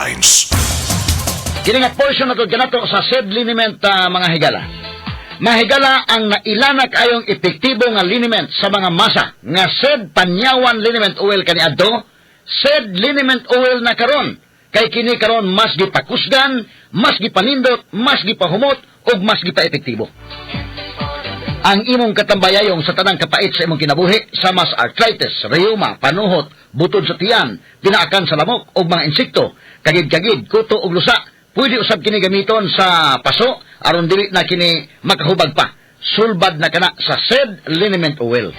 Lines. Kini nga portion na to ganato sa SED liniment mga higala. Mahigala ang nailana kayong epektibo nga liniment sa mga masa nga SED panyawan liniment oil kaniadto, SED liniment oil na karon. Kay kini karon mas gipakusgan, mas gipanindot, mas gipahumot ug mas gipaepektibo. Ang imong katambayayong sa tanang kapait sa imong kinabuhi sa mas arthritis, rheuma, panuhot, butod sa tiyan, pinaakan sa lamok ug mga insekto, kagid-kagid, kuto ug lusa, pwede usab kini gamiton sa paso aron dili na kini makahubag pa. Sulbad na kana sa SED liniment oil.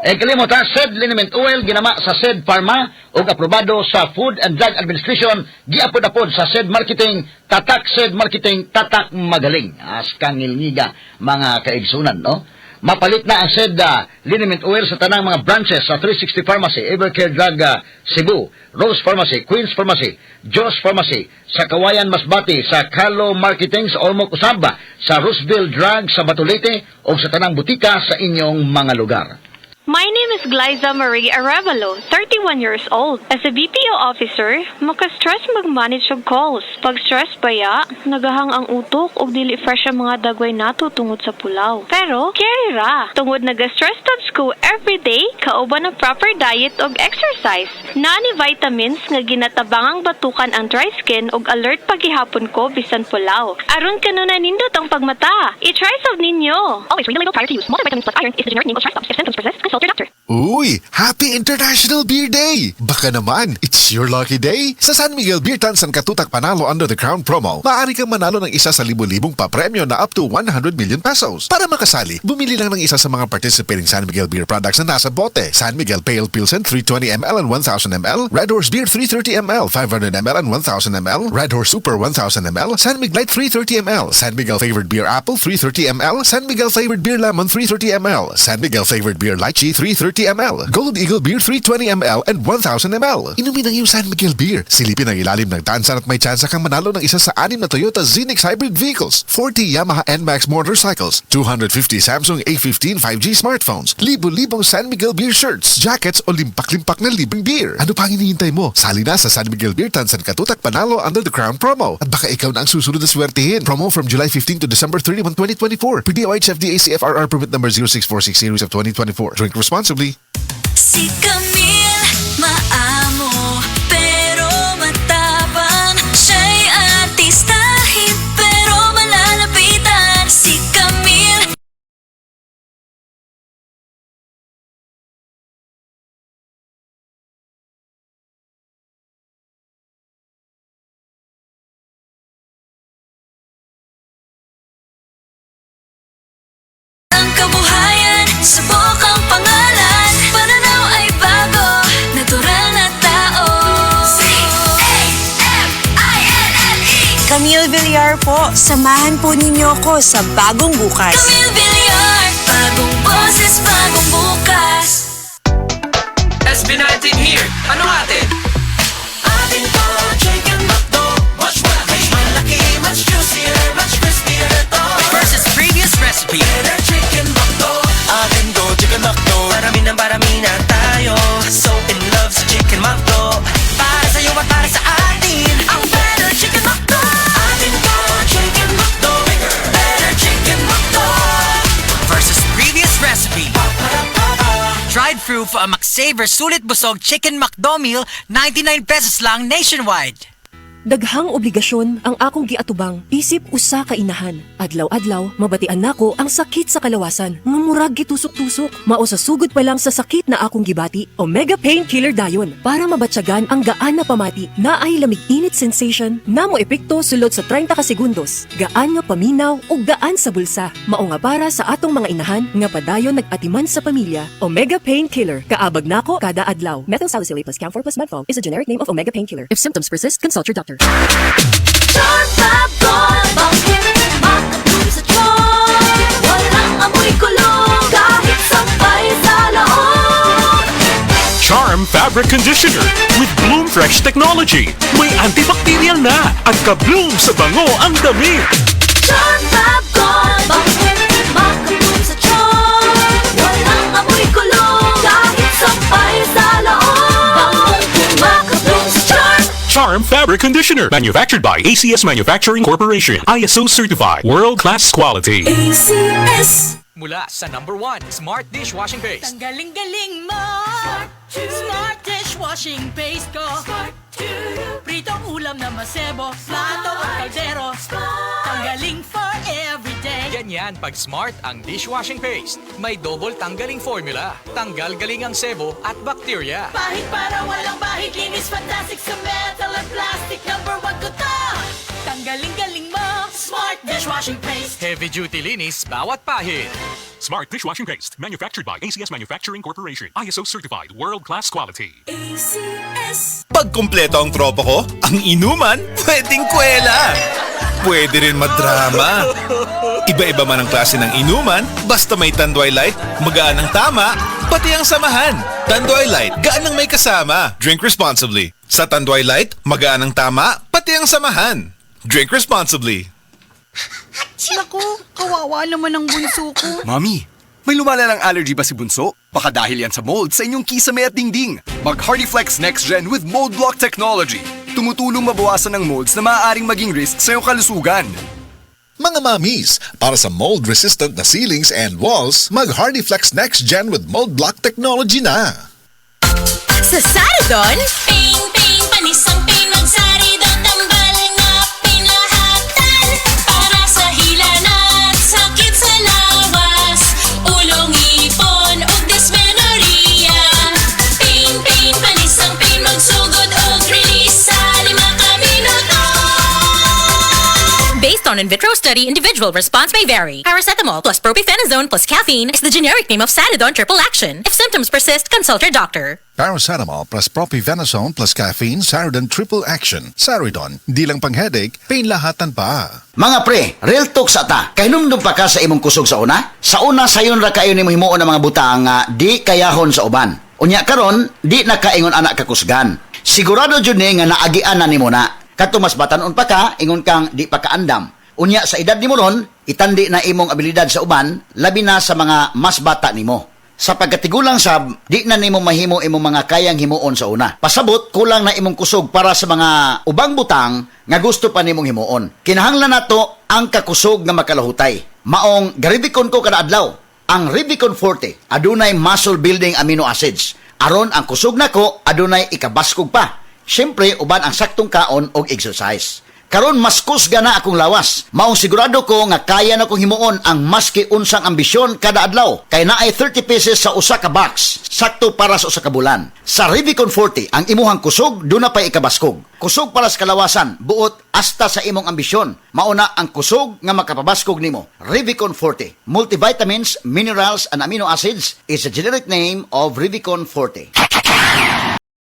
Kalimot ha, SED liniment oil ginama sa SED Pharma ug aprobado sa Food and Drug Administration, giapod-apod sa SED Marketing, tatak SED Marketing, tatak magaling. As kangilngiga mga kaigsunan, no? Mapalit na ang SED liniment oil sa tanang mga branches sa 360 Pharmacy, Evercare Drug Cebu, Rose Pharmacy, Queen's Pharmacy, Joss Pharmacy, sa Kawayan Masbati, sa Carlo Marketing sa Ormoc Usaba, sa Roseville Drug sa Batulete o sa tanang butika sa inyong mga lugar. My name is Glyza Marie Arevalo, 31 years old. As a BPO officer, maka-stress mag-manage og calls. Pag stress baya, nagahang ang utok og dili fresh ang mga dagway nato tungod sa pulaw. Pero, carry ra. Tungod naga-stress tabs ko everyday, kauban ng proper diet og exercise. Nani vitamins nga ginatabangang batukan ang dry skin og alert paghihapon ko bisan pulaw. Aron kanuna nindot ang pagmata. I-try sab ninyo. Always read the label prior to use. Multivitamins plus iron is the generic name of stress tabs. If symptoms persist, consult your doctor. Uy! Happy International Beer Day! Baka naman, it's your lucky day! Sa San Miguel Beer Tansan Katutak Panalo under the Crown promo, maaari kang manalo ng isa sa libo-libong papremyo na up to 100 million pesos. Para makasali, bumili lang ng isa sa mga participating San Miguel Beer products na nasa bote. San Miguel Pale Pilsen 320 ml and 1000 ml, Red Horse Beer 330 ml, 500 ml and 1000 ml, Red Horse Super 1000 ml, San Miguel Light 330 ml, San Miguel Flavored Beer Apple 330 ml, San Miguel Flavored Beer Lemon 330 ml, San Miguel Flavored Beer Lychee 330 ml, Gold Eagle Beer 320 ml and 1000 ml. Inumin ang iyong San Miguel Beer. Silipin ang ilalim ng tansan at may tsansa kang manalo ng isa sa 6 na Toyota Zenix hybrid vehicles, 40 Yamaha NMAX motorcycles, 250 Samsung A15 5G smartphones, libo-libong San Miguel Beer shirts, jackets o limpak-limpak na libreng beer. Ano pang hinihintay mo? Sali na sa San Miguel Beer Tansan Katutak Panalo under the Crown promo. At baka ikaw na ang susunod na swertihin. Promo from July 15 to December 31, 2024. PDOH FDA CFRR permit number 0646 series of 2024. Drink responsibly. Si Camille, maamo, pero matapang. Siya'y artistahin, pero malalapitan. Si Camille. Ang kabuhayan, subok ang pangalan. Pananaw ay bago, natural na tao. C-A-M-I-L-L-E Camille Villar po, samahan po ninyo ko sa bagong bukas. Camille Villar, bagong boses, bagong bukas. SB19 here. Ano atin? Atin to, chicken McDo. Much malaki, much juicier, much crispier to. Versus previous recipe. Better chicken McDo. Atin to, chicken McDo. Parami na tayo. So in love sa chicken McDo. Para sa'yo at para sa atin. Ang better chicken McDo. Atin to, chicken McDo. Better chicken McDo. Versus previous recipe. Tried through for a McSaver Sulit Busog Chicken McDo meal, 99 pesos lang nationwide. Daghang obligasyon ang akong giatubang, isip usa ka inahan. Adlaw-adlaw, mabatian nako ang sakit sa kalawasan, nga murag gitusok-tusok. Mao sa sugod pa lang sa sakit na akong gibati, Omega Painkiller dayon. Para mabatyagan ang gaan na pamati, na ay lamig-init sensation, na mo epekto sulod sa 30 ka segundos. Gaan nga paminaw o gaan sa bulsa. Mao nga para sa atong mga inahan, nga padayon nag-atiman sa pamilya. Omega Painkiller, kaabag nako kada adlaw. Methyl salicylate plus camphor plus menthol is a generic name of Omega Painkiller. If symptoms persist, consult your doctor. Charm Fab bangkit, makatulog sa charm. Walang amoy kulong, kahit sampay sa loob. Charm Fabric Conditioner with Bloom Fresh Technology. May antibacterial na at ka-bloom sa bango ang damit. Charm Fab bangkit, makatulog sa charm. Walang amoy kulong, kahit sampay sa loob. Bangkong makatulog sa charm. Charm Fabric Conditioner. Manufactured by ACS Manufacturing Corporation. ISO certified. World-class quality. ACS. Mula sa #1 Smart Dishwashing Paste. Ang galing-galing mo. Smart dishwashing paste ko. Pritong ulam na masebo. Plato o kaldero. Tanggaling for everyday. Ganyan pag Smart ang dishwashing paste. May double tanggaling formula. Tanggal galing ang sebo at bakterya. Bahid para walang bahid. Linis fantastic sa metal at plastic. #1 ko to. Tanggaling-galing mo. Smart dishwashing paste. Heavy duty linis bawat pahid. Smart Dishwashing Paste. Manufactured by ACS Manufacturing Corporation. ISO certified. World-class quality. Pag kumpleto ang tropa ko, ang inuman, pwedeng kwela. Pwede rin madrama. Iba-iba man ang klase ng inuman, basta may Tanduay Light, magaan ang tama, pati ang samahan. Tanduay Light, gaan ang may kasama. Drink responsibly. Sa Tanduay Light, magaan ang tama, pati ang samahan. Drink responsibly. Naku, kawawa naman ang bunso ko. Mami, may lumalalang allergy ba si Bunso? Baka dahil yan sa mold sa inyong kisame at dingding. Mag Hardiflex Next Gen with Mold Block Technology. Tumutulong mabawasan ang molds na maaaring maging risk sa iyong kalusugan. Mga mamis, para sa mold-resistant na ceilings and walls, mag-Hardiflex Next Gen with Mold Block Technology na. Sa Saridon, Ping, ping, panisang ping, magsaridon, tambal nga pinahatan. Para sa hila na sakit sa lawas, ulong ipon o dysmenorrhea. Ping, ping, panisang ping, magsugod o release sa 5 ka minuto. based on in vitro study, individual response may vary. Paracetamol plus propionate plus caffeine is the generic name of Saridon Triple Action. If symptoms persist, consult your doctor. Paracetamol plus propionate plus caffeine, Saridon Triple Action. Saridon, di lang pang headache, painlahatan pa. Mga pre, real talk sa ta. Kahinumdum pa ka sa imong kusog sa una? Sa una sayon ra kayo nimo himuon ang mga butang nga di kayahon sa uban. Unya karon, di na kaingon anak kakusgan. Sigurado jud ni nga naagian na nimo na. Kadto mas batanon pa ka, ingon kang di pa kaandam. Unya sa edad nimo ron, itandi na imong abilidad sa uban, labi na sa mga mas bata nimo. Sa pagkatigulang sab, di na nimo mahimo imong mga kayang himuon sa una. Pasabot, kulang na imong kusog para sa mga ubang butang nga gusto pa nimong himuon. Kinahanglan nato ang kakusog nga makalahutay. Maong garibikon ko kada adlaw. Ang Rivicon Forte adunay muscle building amino acids. Aron ang kusog nako adunay ikabaskog pa. Siyempre, uban ang saktong kaon og exercise. Karon mas kusga na akong lawas. Maong sigurado ko nga kaya na kong himuon ang maski unsang ambisyon kada adlaw. Kay naay 30 pieces sa usa ka box. Sakto para sa usa ka bulan. Sa Rivicon Forte, ang imuhang kusog duna pay ikabaskog. Kusog para sa kalawasan, buot hasta sa imong ambisyon. Mauna ang kusog nga makapabaskog nimo. Rivicon Forte. Multivitamins, minerals, and amino acids is a generic name of Rivicon Forte.